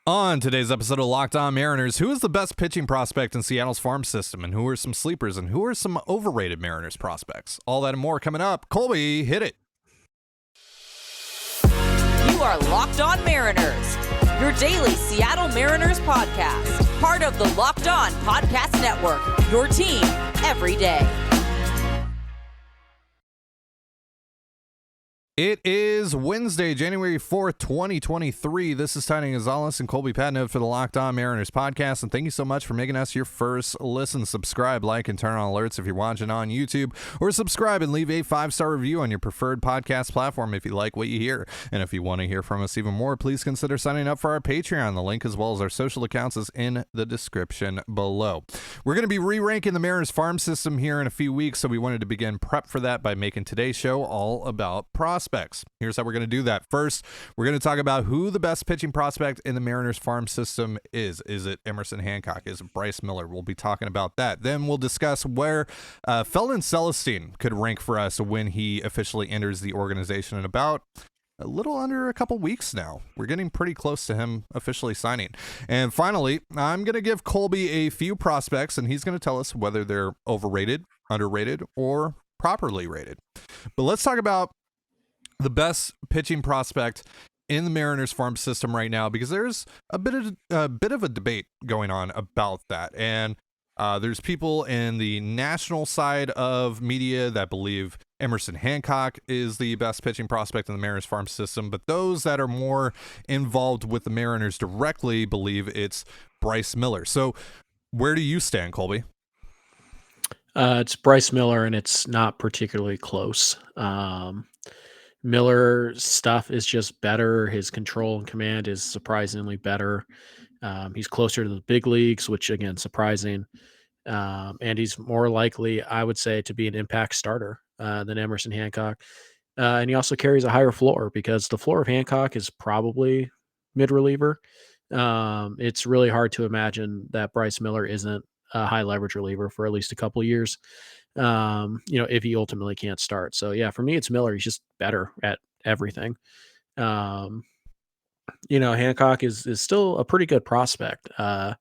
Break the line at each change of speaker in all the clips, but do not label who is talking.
On today's episode of Locked On Mariners, who is the best pitching prospect in Seattle's farm system, and who are some sleepers, and who are some overrated Mariners prospects? All that and more coming up. Colby, hit it.
You are Locked On Mariners, your daily Seattle Mariners podcast, part of the Locked On Podcast Network, your team every day.
It is Wednesday, January 4th, 2023. This is Tiny Gonzalez and Colby Patnode for the Locked On Mariners podcast, and thank you so much for making us your first listen. Subscribe, like, and turn on alerts if you're watching on YouTube, or subscribe and leave a 5-star review on your preferred podcast platform if you like what you hear. And if you want to hear from us even more, please consider signing up for our Patreon. The link as well as our social accounts is in the description below. We're going to be re-ranking the Mariners farm system here in a few weeks, so we wanted to begin prep for that by making today's show all about prospects. Here's how we're going to do that. First, we're going to talk about who the best pitching prospect in the Mariners farm system is. Is it Emerson Hancock? Is it Bryce Miller? We'll be talking about that. Then we'll discuss where Felnin Celesten could rank for us when he officially enters the organization in about a little under a couple weeks now. We're getting pretty close to him officially signing. And finally, I'm going to give Colby a few prospects, and he's going to tell us whether they're overrated, underrated, or properly rated. But let's talk about the best pitching prospect in the Mariners farm system right now, because there's a bit of a debate going on about that. And there's people in the national side of media that believe Emerson Hancock is the best pitching prospect in the Mariners farm system, but those that are more involved with the Mariners directly believe it's Bryce Miller. So where do you stand, Colby?
It's Bryce Miller, and it's not particularly close. Miller's stuff is just better. His control and command is surprisingly better. He's closer to the big leagues, which, again, surprising. And he's more likely, I would say, to be an impact starter than Emerson Hancock. And he also carries a higher floor, because the floor of Hancock is probably mid-reliever. It's really hard to imagine that Bryce Miller isn't a high leverage reliever for at least a couple of years, if he ultimately can't start. So yeah, for me, it's Miller. He's just better at everything. Hancock is still a pretty good prospect. I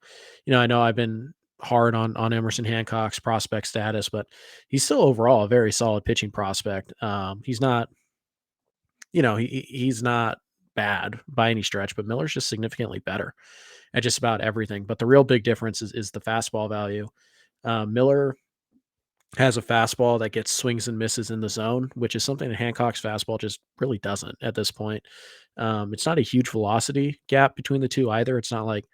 know I've been hard on Emerson Hancock's prospect status, but he's still overall a very solid pitching prospect. He's not, he's not bad by any stretch, but Miller's just significantly better at just about everything. But the real big difference is the fastball value. Miller has a fastball that gets swings and misses in the zone, which is something that Hancock's fastball just really doesn't at this point. It's not a huge velocity gap between the two either. It's not like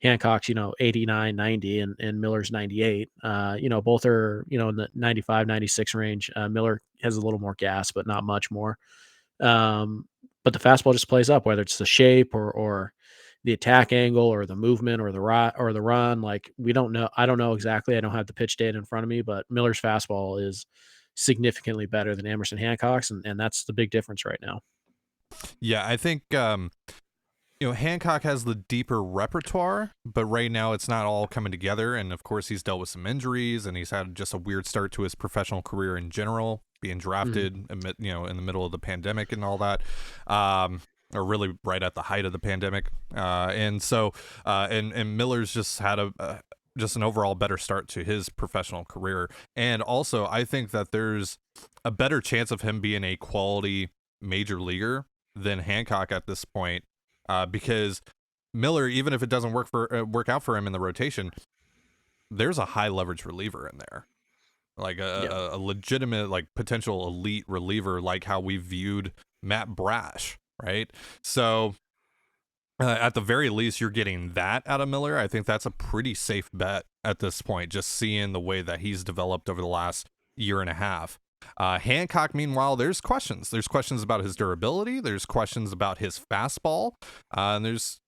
Hancock's, 89, 90 and Miller's 98. Both are, in the 95, 96 range. Miller has a little more gas, but not much more. But the fastball just plays up, whether it's the shape or the attack angle or the movement or the run. Like, we don't know. I don't know exactly. I don't have the pitch data in front of me, but Miller's fastball is significantly better than Emerson Hancock's. And that's the big difference right now.
Yeah, I think, Hancock has the deeper repertoire, but right now it's not all coming together. And of course, he's dealt with some injuries, and he's had just a weird start to his professional career in general, being drafted, in the middle of the pandemic and all that. Or really right at the height of the pandemic. And Miller's just had just an overall better start to his professional career. And also, I think that there's a better chance of him being a quality major leaguer than Hancock at this point, because Miller, even if it doesn't work out for him in the rotation, there's a high leverage reliever in there. Like a legitimate, like, potential elite reliever, like how we viewed Matt Brash. Right. So at the very least, you're getting that out of Miller. I think that's a pretty safe bet at this point, just seeing the way that he's developed over the last year and a half. Hancock, meanwhile, there's questions. There's questions about his durability. There's questions about his fastball. And there's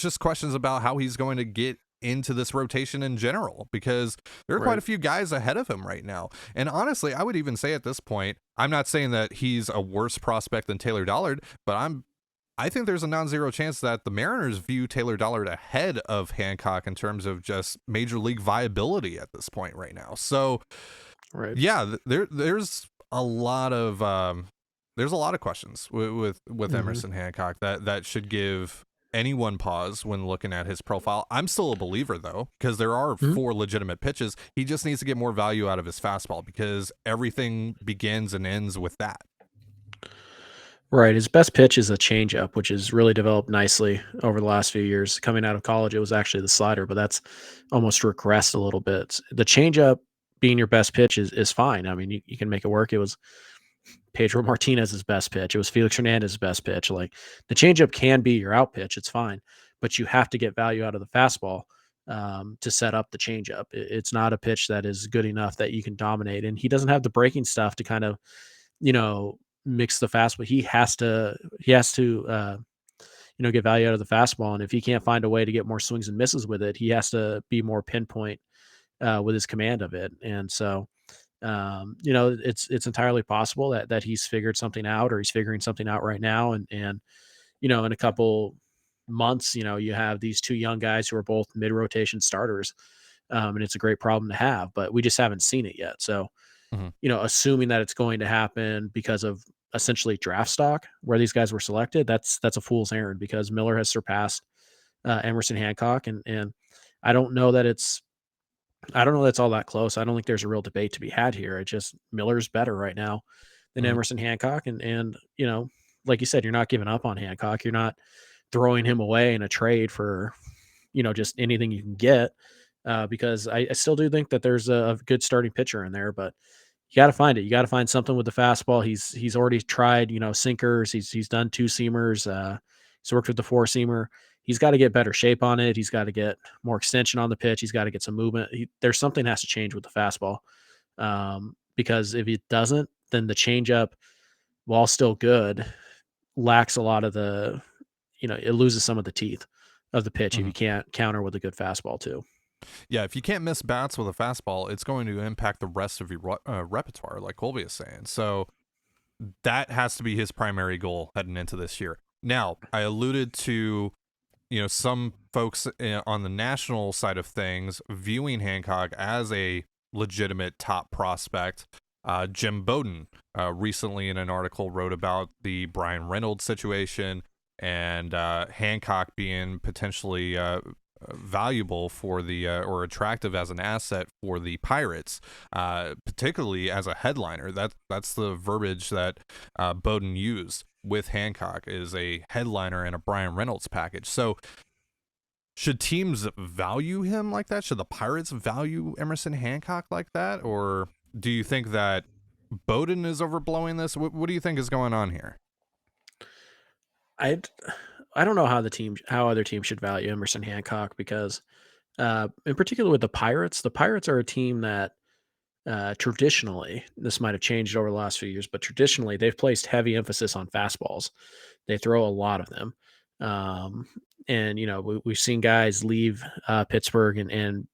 just questions about how he's going to get into this rotation in general, because there are quite a few guys ahead of him right now. And honestly, I would even say at this point, I'm not saying that he's a worse prospect than Taylor Dollard, but I think there's a non-zero chance that the Mariners view Taylor Dollard ahead of Hancock in terms of just major league viability at this point right now. So yeah, there's a lot of questions with Emerson Hancock that should give anyone pause when looking at his profile. I'm still a believer, though, because there are
Mhm.
4 legitimate pitches. He just needs to get more value out of his fastball because everything begins and ends with that.
Right. His best pitch is a changeup, which has really developed nicely over the last few years. Coming out of college, it was actually the slider, but that's almost regressed a little bit. The changeup being your best pitch is fine. I mean, you can make it work. It was Pedro Martinez's best pitch. It was Felix Hernandez's best pitch. Like the changeup can be your out pitch. It's fine, but you have to get value out of the fastball to set up the changeup. It's not a pitch that is good enough that you can dominate. And he doesn't have the breaking stuff to kind of, you know, mix the fastball. He has to get value out of the fastball. And if he can't find a way to get more swings and misses with it, he has to be more pinpoint with his command of it. And so, it's entirely possible that he's figured something out or he's figuring something out right now. And in a couple months, you have these 2 young guys who are both mid rotation starters. And it's a great problem to have, but we just haven't seen it yet. So,
Mhm.
assuming that it's going to happen because of essentially draft stock where these guys were selected, that's a fool's errand because Miller has surpassed Emerson Hancock, and I don't know that it's I don't know that's all that close. I don't think there's a real debate to be had here. It just Miller's better right now than
Mhm.
Emerson Hancock, and like you said, you're not giving up on Hancock. You're not throwing him away in a trade for just anything you can get. Because I still do think that there's a good starting pitcher in there, but you got to find it. You got to find something with the fastball. He's already tried, sinkers. He's done 2 seamers. He's worked with the 4 seamer. He's got to get better shape on it. He's got to get more extension on the pitch. He's got to get some movement. There's something has to change with the fastball, because if it doesn't, then the changeup, while still good, lacks a lot of it loses some of the teeth of the pitch if you
Mhm.
can't counter with a good fastball too.
Yeah, if you can't miss bats with a fastball, it's going to impact the rest of your repertoire, like Colby is saying. So that has to be his primary goal heading into this year. Now, I alluded to some folks on the national side of things viewing Hancock as a legitimate top prospect. Jim Bowden recently in an article wrote about the Brian Reynolds situation and Hancock being potentially valuable for the or attractive as an asset for the Pirates, particularly as a headliner. That's the verbiage that Bowden used with Hancock, is a headliner and a Brian Reynolds package. So should teams value him like that? Should the Pirates value Emerson Hancock like that? Or do you think that Bowden is overblowing this? What do you think is going on here?
I I don't know how other teams should value Emerson Hancock because in particular with the Pirates are a team that traditionally, this might have changed over the last few years, but traditionally they've placed heavy emphasis on fastballs. They throw a lot of them. Um, and we've seen guys leave Pittsburgh and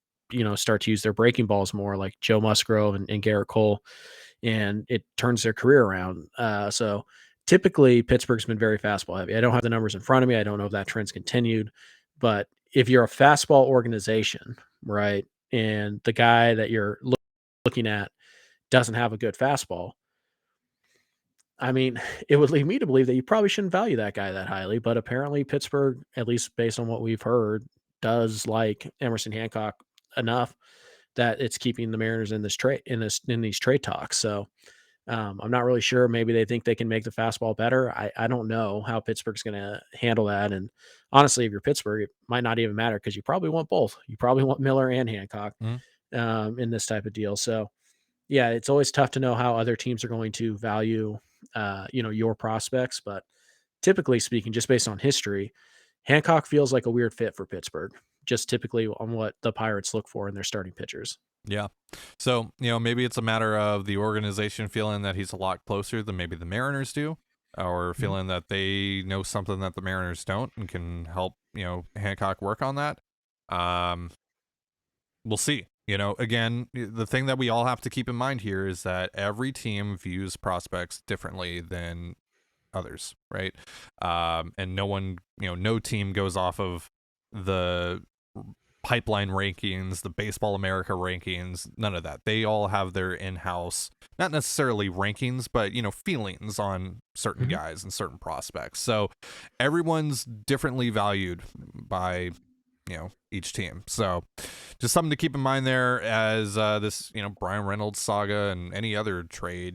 start to use their breaking balls more, like Joe Musgrove and Garrett Cole, and it turns their career around. So typically Pittsburgh's been very fastball heavy. I don't have the numbers in front of me. I don't know if that trend's continued, but if you're a fastball organization, right, and the guy that you're looking at doesn't have a good fastball, I mean, it would lead me to believe that you probably shouldn't value that guy that highly. But apparently, Pittsburgh, at least based on what we've heard, does like Emerson Hancock enough that it's keeping the Mariners in this trade in these trade talks. So I'm not really sure. Maybe they think they can make the fastball better. I don't know how Pittsburgh's going to handle that. And honestly, if you're Pittsburgh, it might not even matter because you probably want both. You probably want Miller and Hancock
Mm.
in this type of deal. So yeah, it's always tough to know how other teams are going to value, your prospects. But typically speaking, just based on history, Hancock feels like a weird fit for Pittsburgh, just typically on what the Pirates look for in their starting pitchers.
Yeah. So, maybe it's a matter of the organization feeling that he's a lot closer than maybe the Mariners do, or
Mhm.
feeling that they know something that the Mariners don't and can help, Hancock work on that. Um, we'll see. Again, the thing that we all have to keep in mind here is that every team views prospects differently than others, right? And no one, no team goes off of the pipeline rankings, the Baseball America rankings, none of that. They all have their in-house, not necessarily rankings, but, feelings on certain guys and certain prospects. So everyone's differently valued by, each team. So just something to keep in mind there as this, Brian Reynolds saga and any other trade,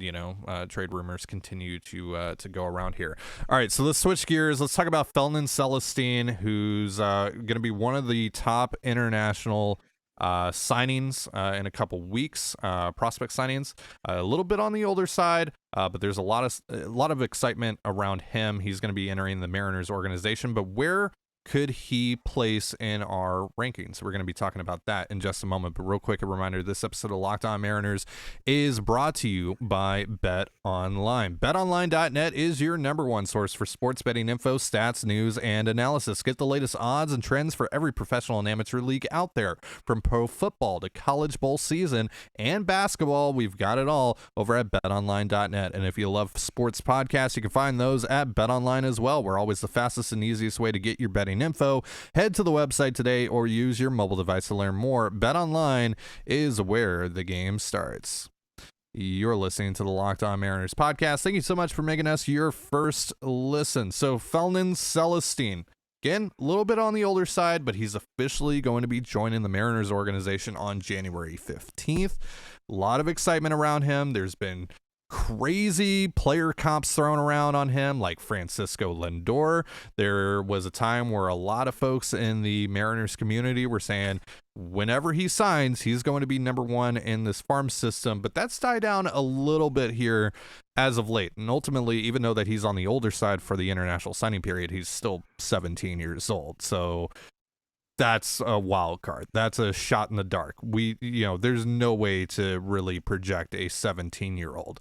trade rumors continue to go around here. All right, so let's switch gears. Let's talk about Felnin Celesten, who's going to be one of the top international signings in a couple weeks, prospect signings. A little bit on the older side, but there's a lot of excitement around him. He's going to be entering the Mariners organization, but where could he place in our rankings? We're going to be talking about that in just a moment. But real quick, a reminder, this episode of Locked On Mariners is brought to you by Bet Online. BetOnline.net is your number one source for sports betting info, stats, news, and analysis. Get the latest odds and trends for every professional and amateur league out there. From pro football to college bowl season and basketball, we've got it all over at BetOnline.net. And if you love sports podcasts, you can find those at BetOnline as well. We're always the fastest and easiest way to get your betting info. Head to the website today or use your mobile device to learn more. BetOnline is where the game starts. You're listening to the Locked On Mariners podcast. Thank you so much for making us your first listen. So Felnin Celesten, again, a little bit on the older side, but he's officially going to be joining the Mariners organization on January 15th. A lot of excitement around him. There's been crazy player comps thrown around on him, like Francisco Lindor. There was a time where a lot of folks in the Mariners community were saying whenever he signs, he's going to be number one in this farm system, but that's died down a little bit here as of late. And ultimately, even though that he's on the older side for the international signing period, he's still 17 years old. So that's a wild card. That's a shot in the dark. There's no way to really project a 17-year-old.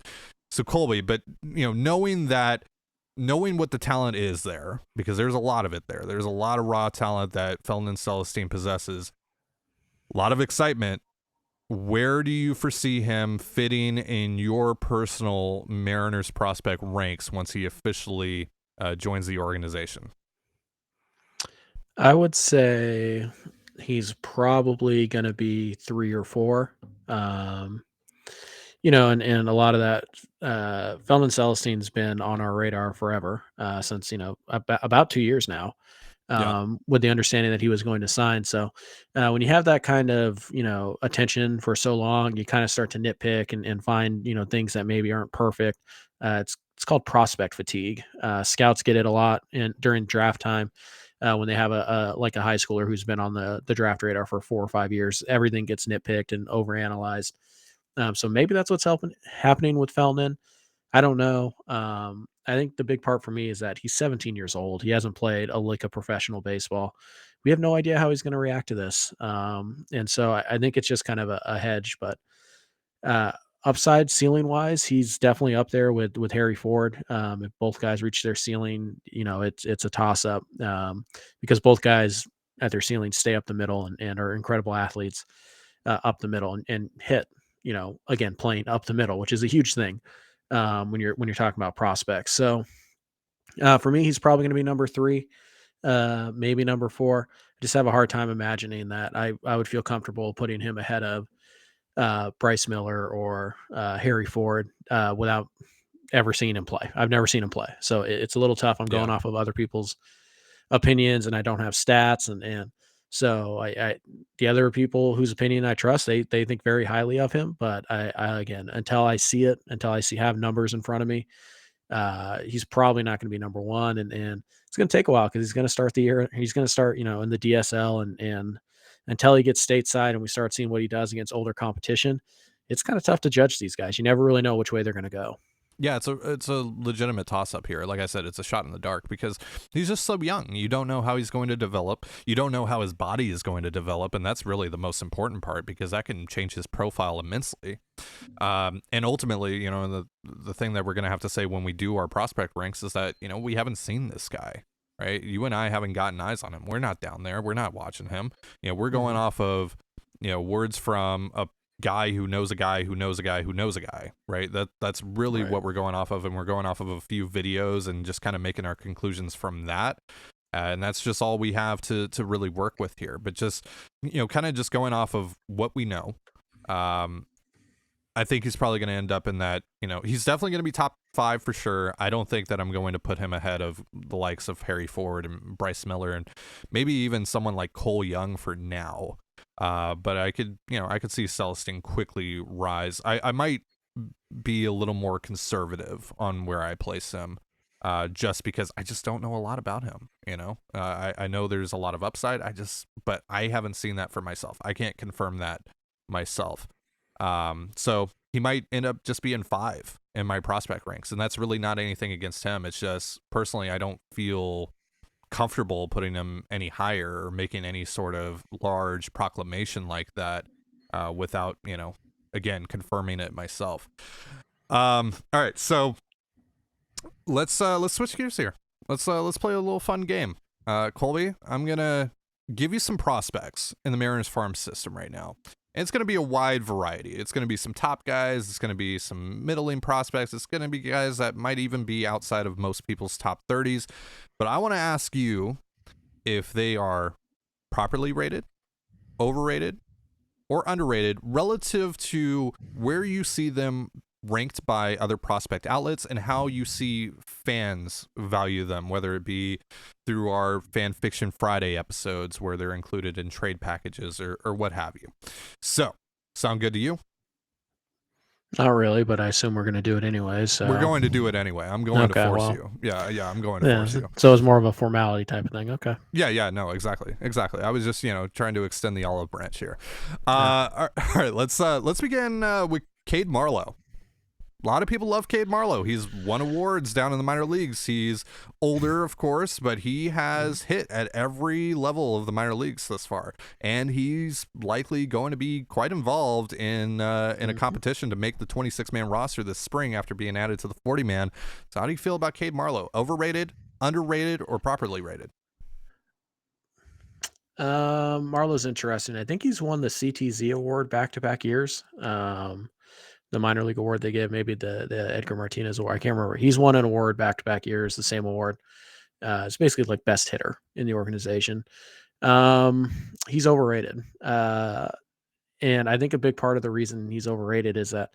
So Colby, but knowing what the talent is there, because there's a lot of it there. There's a lot of raw talent that Felnin Celesten possesses. A lot of excitement. Where do you foresee him fitting in your personal Mariners prospect ranks once he officially joins the organization?
I would say he's probably going to be 3 or 4. And a lot of that, Felnin Celesten's been on our radar forever, since, about 2 years now, with the understanding that he was going to sign. So when you have that kind of, attention for so long, you kind of start to nitpick and find, things that maybe aren't perfect. It's called prospect fatigue. Scouts get it a lot during draft time. When they have a high schooler who's been on the draft radar for 4 or 5 years, everything gets nitpicked and overanalyzed. So maybe that's what's happening with Felnin. I don't know. I think the big part for me is that he's 17 years old. He hasn't played a lick of professional baseball. We have no idea how he's going to react to this. And so I think it's just kind of a hedge, but upside ceiling wise, he's definitely up there with Harry Ford. If both guys reach their ceiling, it's a toss up, because both guys at their ceiling stay up the middle and are incredible athletes up the middle and hit, again, playing up the middle, which is a huge thing when you're talking about prospects. So for me, he's probably going to be number 3, maybe number 4. I just have a hard time imagining that I would feel comfortable putting him ahead of Bryce Miller or Harry Ford without ever seeing him play. I've never seen him play. So it's a little tough. I'm going off of other people's opinions and I don't have stats. And so I the other people whose opinion I trust, they think very highly of him. But I again, until I have numbers in front of me, he's probably not going to be number 1. And it's going to take a while because he's going to start the year. He's going to start, in the DSL and until he gets stateside and we start seeing what he does against older competition, it's kind of tough to judge these guys. You never really know which way they're going to go.
Yeah, it's a legitimate toss-up here. Like I said, it's a shot in the dark because he's just so young. You don't know how he's going to develop. You don't know how his body is going to develop, and that's really the most important part because that can change his profile immensely. And ultimately, the thing that we're going to have to say when we do our prospect ranks is that, we haven't seen this guy. Right? You and I haven't gotten eyes on him. We're not down there. We're not watching him. We're going off of, words from a guy who knows a guy who knows a guy who knows a guy, right? That's really what we're going off of. And we're going off of a few videos and just kind of making our conclusions from that. And that's just all we have to really work with here. But just, kind of just going off of what we know, I think he's probably going to end up in that, he's definitely going to be top 5 for sure. I don't think that I'm going to put him ahead of the likes of Harry Ford and Bryce Miller and maybe even someone like Cole Young for now. But I could see Celesten quickly rise. I might be a little more conservative on where I place him, just because I just don't know a lot about him. I know there's a lot of upside. But I haven't seen that for myself. I can't confirm that myself. So he might end up just being 5 in my prospect ranks, and that's really not anything against him. It's just personally, I don't feel comfortable putting him any higher or making any sort of large proclamation like that, without, again, confirming it myself. All right. So let's switch gears here. Let's play a little fun game. Colby, I'm going to give you some prospects in the Mariners farm system right now. And it's going to be a wide variety. It's going to be some top guys. It's going to be some middling prospects. It's going to be guys that might even be outside of most people's top 30s. But I want to ask you if they are properly rated, overrated, or underrated relative to where you see them ranked by other prospect outlets and how you see fans value them, whether it be through our Fan Fiction Friday episodes where they're included in trade packages or what have you. So, sound good to you?
Not really, but I assume we're going to do it anyway. So
we're going to do it anyway. I'm going to force you. Yeah, I'm going to force you.
So it's more of a formality type of thing. Okay.
Yeah, no, exactly. I was just, trying to extend the olive branch here. All right, let's begin with Cade Marlowe. A lot of people love Cade Marlowe. He's won awards down in the minor leagues. He's older, of course, but he has hit at every level of the minor leagues thus far, and he's likely going to be quite involved in a competition to make the 26-man roster this spring after being added to the 40-man. So, how do you feel about Cade Marlowe? Overrated, underrated, or properly rated?
Marlowe's interesting. I think he's won the CTZ award back-to-back years. The minor league award they give, maybe the Edgar Martinez award. I can't remember. He's won an award back-to-back years, the same award. It's basically like best hitter in the organization. He's overrated. And I think a big part of the reason he's overrated is that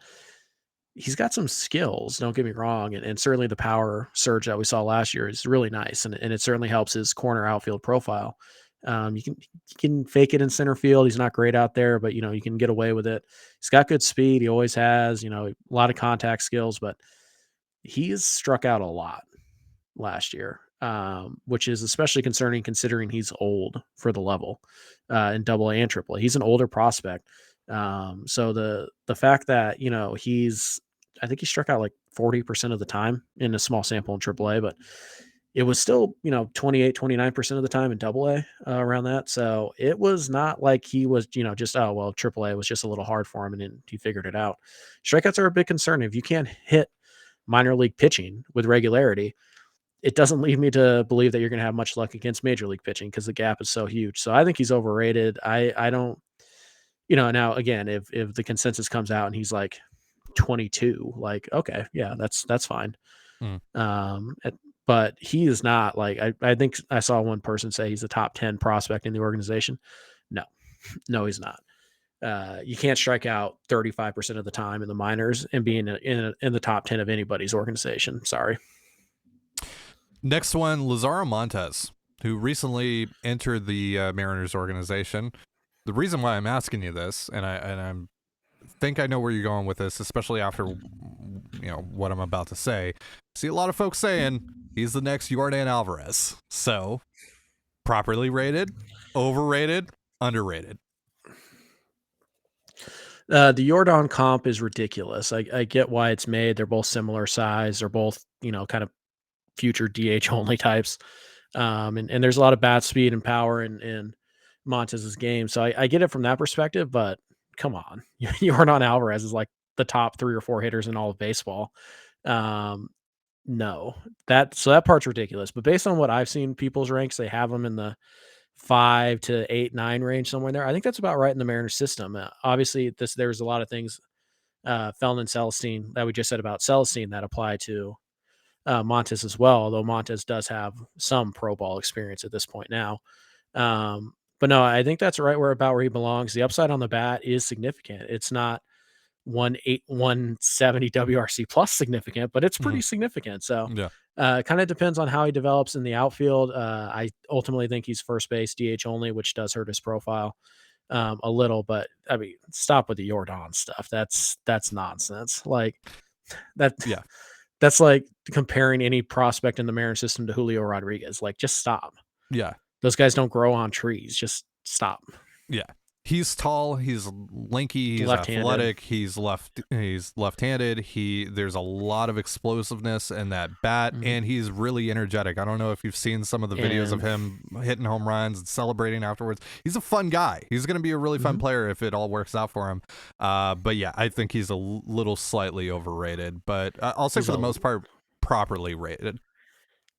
he's got some skills, don't get me wrong. And certainly the power surge that we saw last year is really nice. And it certainly helps his corner outfield profile. You can fake it in center field. He's not great out there, but you can get away with it. He's got good speed. He always has, a lot of contact skills, but he's struck out a lot last year, which is especially concerning considering he's old for the level in AA and AAA. He's an older prospect. So the fact that, I think he struck out like 40% of the time in a small sample in AAA, but it was still, 28, 29% of the time in AA around that. So it was not like he was, just, AAA was just a little hard for him and then he figured it out. Strikeouts are a big concern. If you can't hit minor league pitching with regularity, it doesn't lead me to believe that you're going to have much luck against major league pitching because the gap is so huge. So I think he's overrated. I don't, now again, if the consensus comes out and he's like 22, like, okay, yeah, that's fine. But he is not like, I think I saw one person say he's a top 10 prospect in the organization. No, he's not. You can't strike out 35% of the time in the minors and be in the top 10 of anybody's organization. Sorry.
Next one, Lazaro Montes, who recently entered the Mariners organization. The reason why I'm asking you this, and I think I know where you're going with this, especially after what I'm about to say. See a lot of folks saying he's the next Yordan Alvarez. So, properly rated, overrated, underrated.
The Yordan comp is ridiculous. I get why it's made. They're both similar size. They're both, kind of future DH only types. And there's a lot of bat speed and power in Montez's game. So I get it from that perspective, but come on. Yordan Alvarez is like the top 3 or 4 hitters in all of baseball. No, that part's ridiculous. But based on what I've seen people's ranks, they have them in the 5 to 8, 9 range, somewhere in there. I think that's about right in the Mariners system. Obviously, there's a lot of things, Felnin Celesten, that we just said about Celesten that apply to Montes as well, although Montes does have some pro ball experience at this point now. But no, I think that's right where he belongs. The upside on the bat is significant. It's not 170 WRC plus significant, but it's pretty significant. So
Yeah.
kind of depends on how he develops in the outfield. I ultimately think he's first base DH only, which does hurt his profile a little, but I mean, stop with the Jordan stuff. That's nonsense. Like that.
Yeah.
That's like comparing any prospect in the Mariners system to Julio Rodriguez. Like, just stop.
Yeah.
Those guys don't grow on trees. Just stop.
Yeah. He's tall, he's lanky, he's
Left-handed.
athletic, he's left-handed. There's a lot of explosiveness in that bat, and he's really energetic. I don't know if you've seen some of the videos of him hitting home runs and celebrating afterwards. He's a fun guy. He's going to be a really fun player if it all works out for him. But yeah, I think he's a little slightly overrated, but I'll say for the most part, properly rated.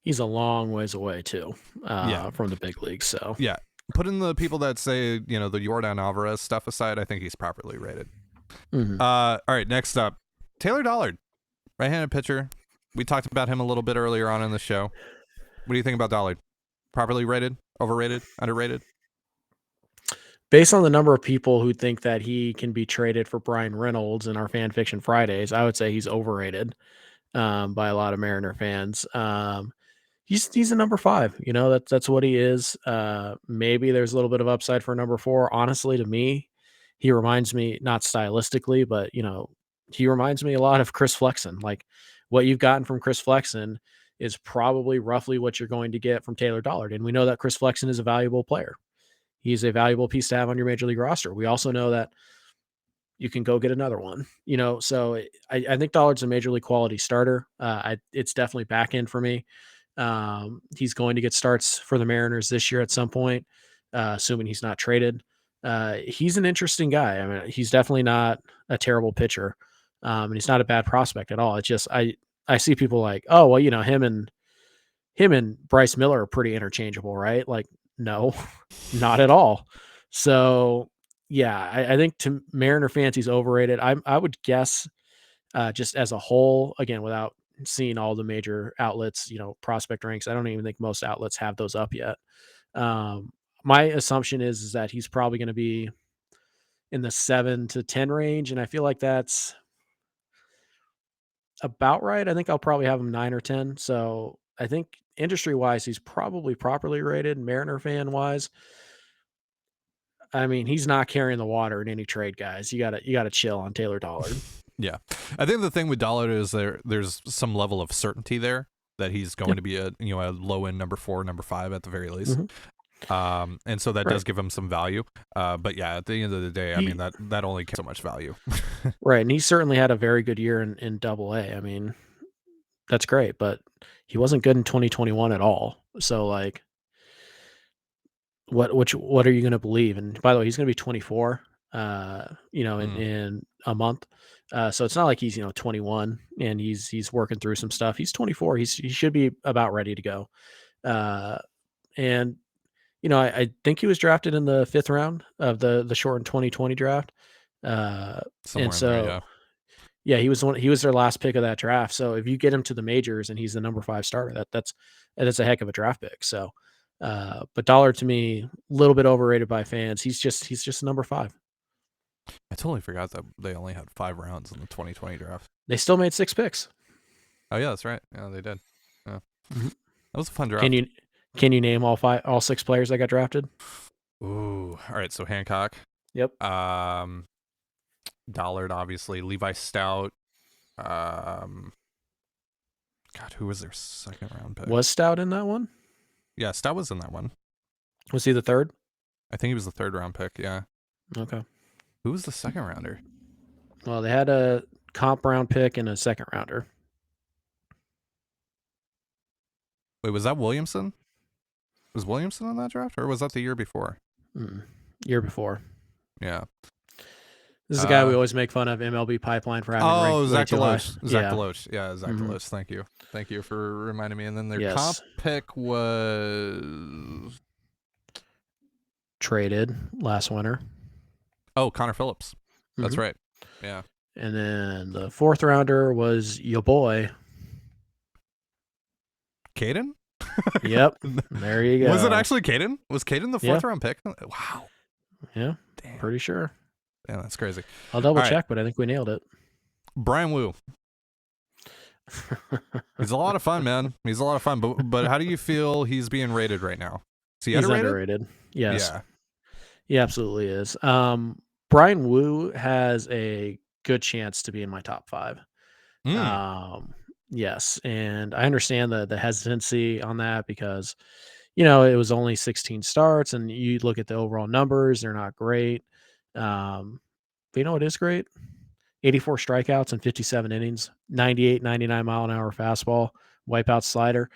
He's a long ways away too from the big leagues. So
yeah. Putting the people that say, the Yordan Alvarez stuff aside, I think he's properly rated. All right, next up, Taylor Dollard, right-handed pitcher. We talked about him a little bit earlier on in the show. What do you think about Dollard? Properly rated, overrated, underrated?
Based on the number of people who think that he can be traded for Brian Reynolds in our Fan Fiction Fridays, I would say he's overrated by a lot of Mariner fans. He's a number 5, that's what he is. Maybe there's a little bit of upside for number 4. Honestly, to me, he reminds me, not stylistically, but he reminds me a lot of Chris Flexen. Like, what you've gotten from Chris Flexen is probably roughly what you're going to get from Taylor Dollard. And we know that Chris Flexen is a valuable player. He's a valuable piece to have on your major league roster. We also know that you can go get another one, so I think Dollard's a major league quality starter. It's definitely back end for me. He's going to get starts for the Mariners this year at some point, assuming he's not traded. He's an interesting guy. I mean, he's definitely not a terrible pitcher. And he's not a bad prospect at all. It's just, I see people like, oh, well, him and Bryce Miller are pretty interchangeable, right? Like, no, not at all. So yeah, I think to Mariner fans, he's overrated. I would guess, just as a whole, again, without seeing all the major outlets, prospect ranks, I don't even think most outlets have those up yet. My assumption is that he's probably going to be in the 7 to 10 range. And I feel like that's about right. I think I'll probably have him 9 or 10. So I think industry wise, he's probably properly rated. Mariner fan wise, I mean, he's not carrying the water in any trade, guys. You gotta chill on Taylor Dollard.
Yeah. I think the thing with Dollard is there's some level of certainty there that he's going to be a low end number 4, number 5 at the very least. And so that does give him some value. But yeah, at the end of the day, I mean, that only gets so much value.
Right. And he certainly had a very good year in Double-A. I mean, that's great, but he wasn't good in 2021 at all. So like, what are you going to believe? And by the way, he's going to be 24, in a month. So it's not like he's, 21 and he's working through some stuff. He's 24. He should be about ready to go. And I think he was drafted in the 5th round of the shortened 2020 draft. And so, yeah, he was their last pick of that draft. So if you get him to the majors and he's the number 5 starter, that's a heck of a draft pick. So, but Dollard to me, a little bit overrated by fans. He's just number 5.
I totally forgot that they only had 5 rounds in the 2020 draft.
They still made 6 picks.
Oh yeah, that's right. Yeah, they did. Yeah. That was a fun draft.
Can you name all 6 players that got drafted?
Ooh, all right. So Hancock.
Yep.
Dollard, obviously. Levi Stout. God, who was their 2nd round pick?
Was Stout in that one?
Yeah, Stout was in that one.
Was he the 3rd?
I think he was the 3rd round pick. Yeah.
Okay.
Who was the 2nd rounder?
Well, they had a comp round pick and a 2nd rounder.
Wait, was that Williamson? Was Williamson on that draft, or was that the year before?
Year before.
Yeah.
This is a guy we always make fun of, MLB Pipeline, for having
Zach Deloach. Zach
Yeah.
Deloach. Yeah, Zach Deloach. Thank you for reminding me. And then their
Yes.
comp pick was
traded last winter.
Oh, Connor Phillips. That's right. Yeah.
And then the 4th rounder was your boy.
Caden?
Yep. There you go.
Was it actually Caden? Was Caden the 4th
Yeah.
round pick? Wow.
Yeah.
Damn.
Pretty sure.
Yeah, that's crazy.
I'll double
All right.
check, but I think we nailed it.
Brian Wu. He's a lot of fun, man. He's a lot of fun. But how do you feel he's being rated right now? Is he
He's
underrated?
Yes.
Yeah.
He absolutely is. Brian Wu has a good chance to be in my top 5. Yes, and I understand the hesitancy on that because, it was only 16 starts, and you look at the overall numbers, they're not great. But you know what is great? 84 strikeouts and 57 innings, 98, 99 mile an hour fastball, wipeout slider.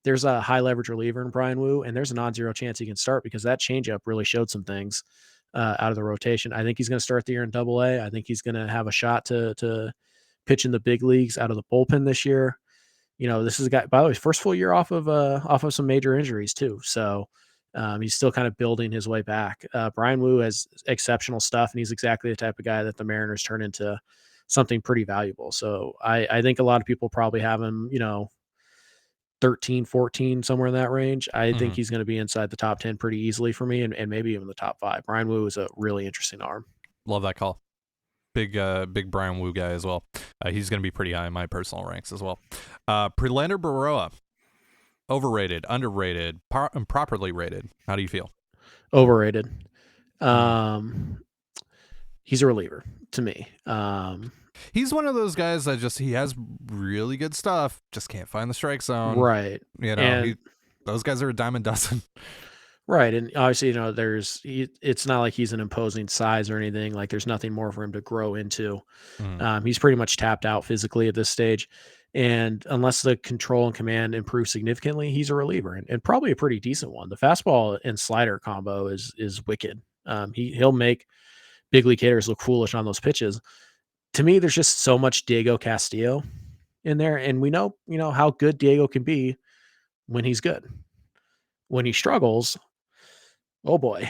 There's a high leverage reliever in Brian Wu, and there's a non-zero chance he can start because that changeup really showed some things out of the rotation. I think he's going to start the year in Double-A. I think he's going to have a shot to pitch in the big leagues out of the bullpen this year. This is a guy, by the way, first full year off of some major injuries too. So he's still kind of building his way back. Brian Wu has exceptional stuff, and he's exactly the type of guy that the Mariners turn into something pretty valuable. So I think a lot of people probably have him, 13, 14, somewhere in that range. I think he's going to be inside the top 10 pretty easily for me, and maybe even the top 5. Brian Wu is a really interesting arm.
Love that call. Big Brian Wu guy as well. He's going to be pretty high in my personal ranks as well. Prelander Baroa, overrated, underrated, improperly rated. How do you feel?
Overrated. He's a reliever to me.
He's one of those guys that he has really good stuff, just can't find the strike zone.
Right.
Those guys are a dime a dozen.
Right. And obviously, it's not like he's an imposing size or anything. Like there's nothing more for him to grow into. He's pretty much tapped out physically at this stage. And unless the control and command improve significantly, he's a reliever and probably a pretty decent one. The fastball and slider combo is wicked. He'll make big league hitters look foolish on those pitches. To me, there's just so much Diego Castillo in there. And we know, how good Diego can be when he's good. When he struggles, oh boy,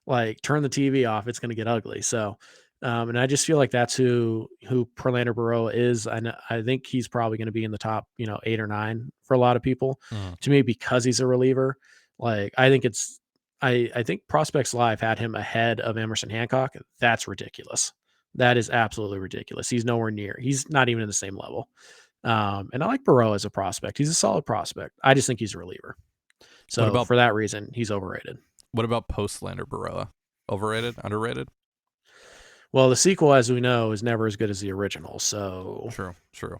like turn the TV off, it's going to get ugly. So, and I just feel like that's who Prelander Baroa is. And I think he's probably going to be in the top, 8 or 9 for a lot of people. To me, because he's a reliever. Like I think Prospects Live had him ahead of Emerson Hancock. That's ridiculous. That is absolutely ridiculous. He's nowhere near. He's not even in the same level. And I like Baroa as a prospect. He's a solid prospect. I just think he's a reliever. So for that reason, he's overrated.
What about Postlander Baroa? Overrated? Underrated?
Well, the sequel, as we know, is never as good as the original. So
true.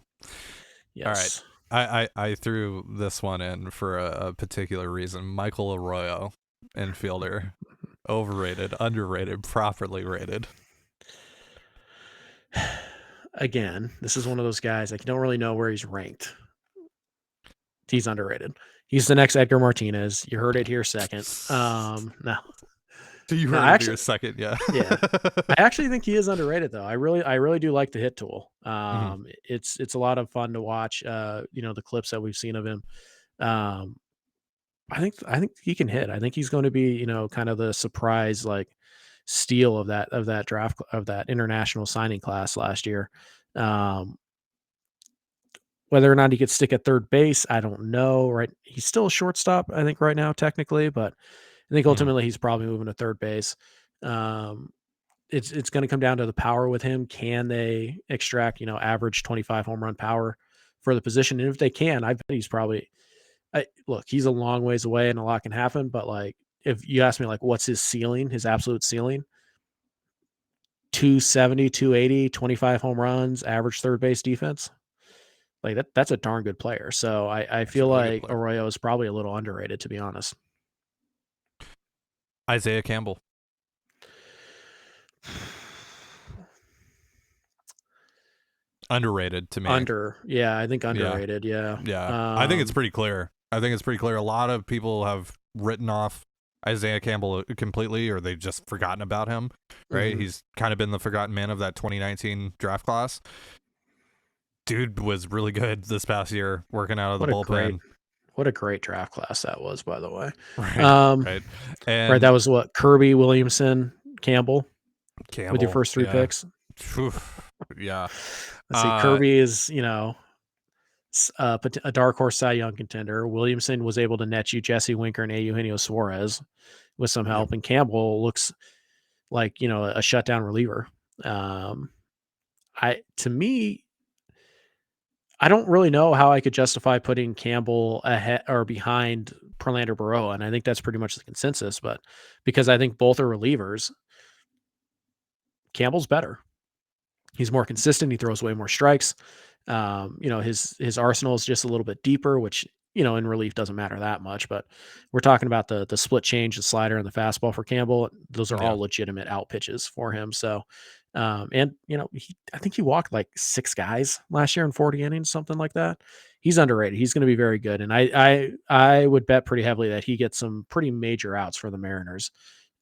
Yes.
All right. I threw this one in for a particular reason. Michael Arroyo, infielder. Overrated, underrated, properly rated.
Again, this is one of those guys I don't really know where he's ranked. He's underrated. He's the next Edgar Martinez. You heard it here second. No.
So you heard it here second, yeah.
Yeah. I actually think he is underrated though. I really do like the hit tool. It's a lot of fun to watch. The clips that we've seen of him. I think he can hit. I think he's going to be, kind of the surprise like steal of that draft of that international signing class last year. Whether or not he could stick at third base, I don't know. Right, he's still a shortstop, I think, right now technically, but I think ultimately he's probably moving to third base. It's going to come down to the power with him. Can they extract average 25 home run power for the position? And if they can, I bet he's probably. Look, he's a long ways away, and a lot can happen. But like, if you ask me, like, what's his ceiling, his absolute ceiling? 270, 280, 25 home runs, average third base defense. Like that's a darn good player. So I feel like Arroyo is probably a little underrated, to be honest.
Isaiah Campbell. Underrated to me.
I think underrated. Yeah.
I think it's pretty clear. A lot of people have written off Isaiah Campbell completely, or they've just forgotten about him, right? He's kind of been the forgotten man of that 2019 draft class. Dude was really good this past year, working out of the bullpen.
What a great draft class that was, by the way.
Right. And
that was what, Kirby, Williamson, Campbell with your first 3 picks.
Yeah.
Let's see, Kirby is, a dark horse Cy Young contender. Williamson was able to net you Jesse Winker and Eugenio Suarez with some help,
Yep.
and Campbell looks like a shutdown reliever. To me, I don't really know how I could justify putting Campbell ahead or behind Prelander Baroa, and I think that's pretty much the consensus. But because I think both are relievers, Campbell's better. He's more consistent. He throws way more strikes. His arsenal is just a little bit deeper, which in relief doesn't matter that much. But we're talking about the split change, the slider, and the fastball for Campbell. Those are
Yeah.
all legitimate out pitches for him. So, I think he walked like 6 guys last year in 40 innings, something like that. He's underrated. He's going to be very good, and I would bet pretty heavily that he gets some pretty major outs for the Mariners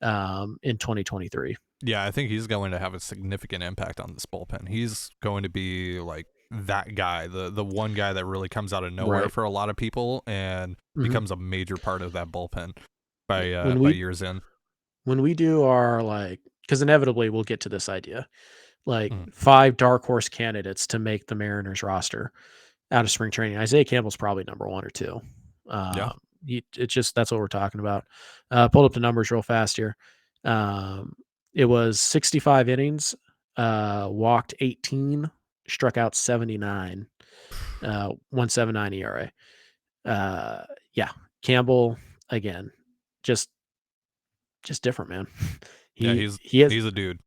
in 2023.
Yeah, I think he's going to have a significant impact on this bullpen. He's going to be like that guy, the one guy that really comes out of nowhere
Right.
for a lot of people and becomes a major part of that bullpen by years in.
When we do our because inevitably we'll get to this idea, 5 dark horse candidates to make the Mariners roster out of spring training. Isaiah Campbell's probably number 1 or 2.
Yeah.
It's just that's what we're talking about. Pulled up the numbers real fast here. It was 65 innings, walked 18, struck out 79, 1.79 ERA. Campbell again, just different, man.
He's a dude.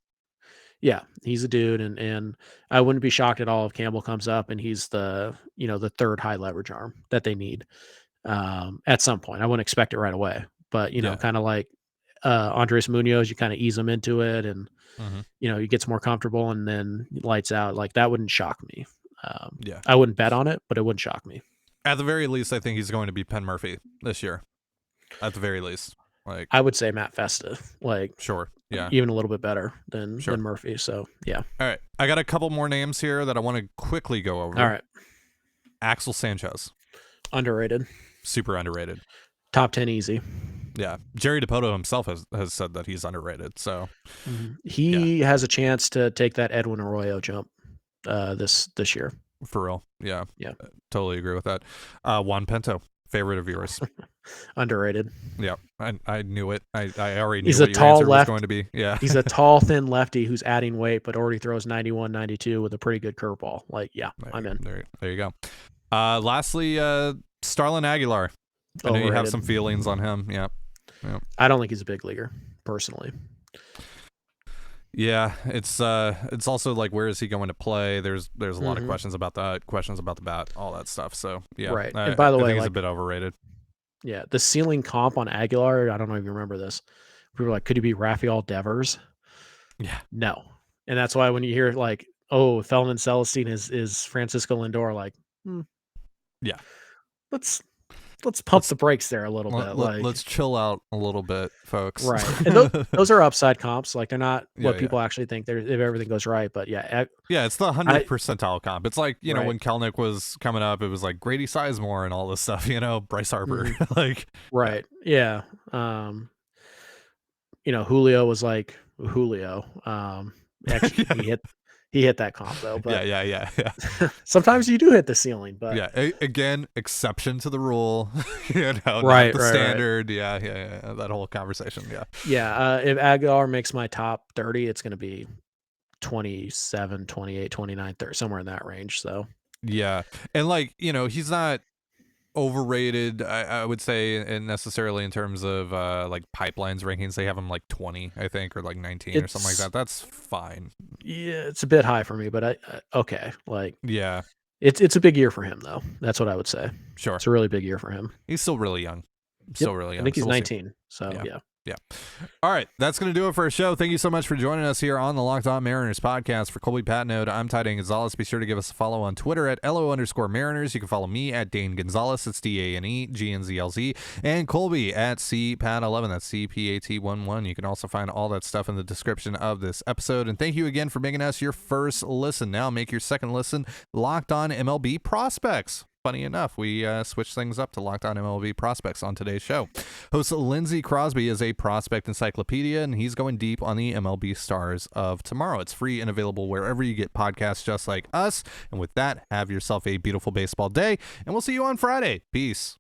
Yeah, he's a dude, and I wouldn't be shocked at all if Campbell comes up and he's the third high leverage arm that they need at some point. I wouldn't expect it right away, but kind of like Andres Munoz, you kind of ease him into it, and he gets more comfortable, and then lights out. Like that wouldn't shock me. I wouldn't bet on it, but it wouldn't shock me.
At the very least, I think he's going to be Penn Murphy this year. At the very least,
I would say Matt Festa,
sure, yeah,
even a little bit better than Murphy. So yeah.
All right, I got a couple more names here that I want to quickly go over.
All right,
Axel Sanchez,
underrated,
super underrated,
top 10 easy.
Yeah, Jerry DiPoto himself has said that he's underrated. So
he has a chance to take that Edwin Arroyo jump this year.
For real, yeah, totally agree with that. Juan Pinto, favorite of yours.
Underrated.
Yeah, I knew it. I already knew
he's
what
a
your
tall
answer
left,
was going to be. Yeah,
he's a tall, thin lefty who's adding weight, but already throws 91, 92 with a pretty good curveball. I'm in.
There you go. Lastly, Starlin Aguilar. I know you have some feelings on him. Yeah.
I don't think he's a big leaguer, personally.
Yeah, it's also like, where is he going to play? There's a lot of questions about that, questions about the bat, all that stuff. So yeah,
right. And by the way,
I think he's a bit overrated.
Yeah, the ceiling comp on Aguilar, I don't know if you remember this. People were like, could he be Rafael Devers?
Yeah,
no. And that's why when you hear Felnin Celesten is Francisco Lindor,
yeah,
let's pump the brakes there a little bit.
Let's chill out a little bit, folks.
Right. And those are upside comps. They're not what people actually think if everything goes right. But
it's the 100th percentile comp. It's like, when Kelnick was coming up, it was like Grady Sizemore and all this stuff, Bryce Harper.
Right. Yeah. Julio was like Julio. Actually, he hit that comp though. But
yeah.
sometimes you do hit the ceiling, but
again, exception to the rule, not the standard. Right. Yeah. That whole conversation. Yeah.
If Aguilar makes my top 30, it's going to be 27, 28, 29, 30, somewhere in that range. So
yeah, and he's not overrated, I would say, and necessarily in terms of pipelines rankings. They have him 20, I think, or 19 or something like that. That's fine.
Yeah, it's a bit high for me, but okay.
Yeah,
it's a big year for him though. That's what I would say.
Sure,
it's a really big year for him.
He's still really young. I
think he's 19. So yeah.
All right, that's going to do it for our show. Thank you so much for joining us here on the Locked On Mariners podcast. For Colby Patnode, I'm Trident Gonzalez. Be sure to give us a follow on Twitter at @LO_Mariners. You can follow me at Dane Gonzalez. It's DANEGNZLZ. And Colby at CPAT11. That's CPAT11. You can also find all that stuff in the description of this episode. And thank you again for making us your first listen. Now make your second listen Locked On MLB Prospects. funny enough, we switched things up to Locked On MLB Prospects on today's show. Host Lindsey Crosby is a prospect encyclopedia, and he's going deep on the MLB stars of tomorrow. It's free and available wherever you get podcasts just like us. And with that, have yourself a beautiful baseball day, and we'll see you on Friday. Peace.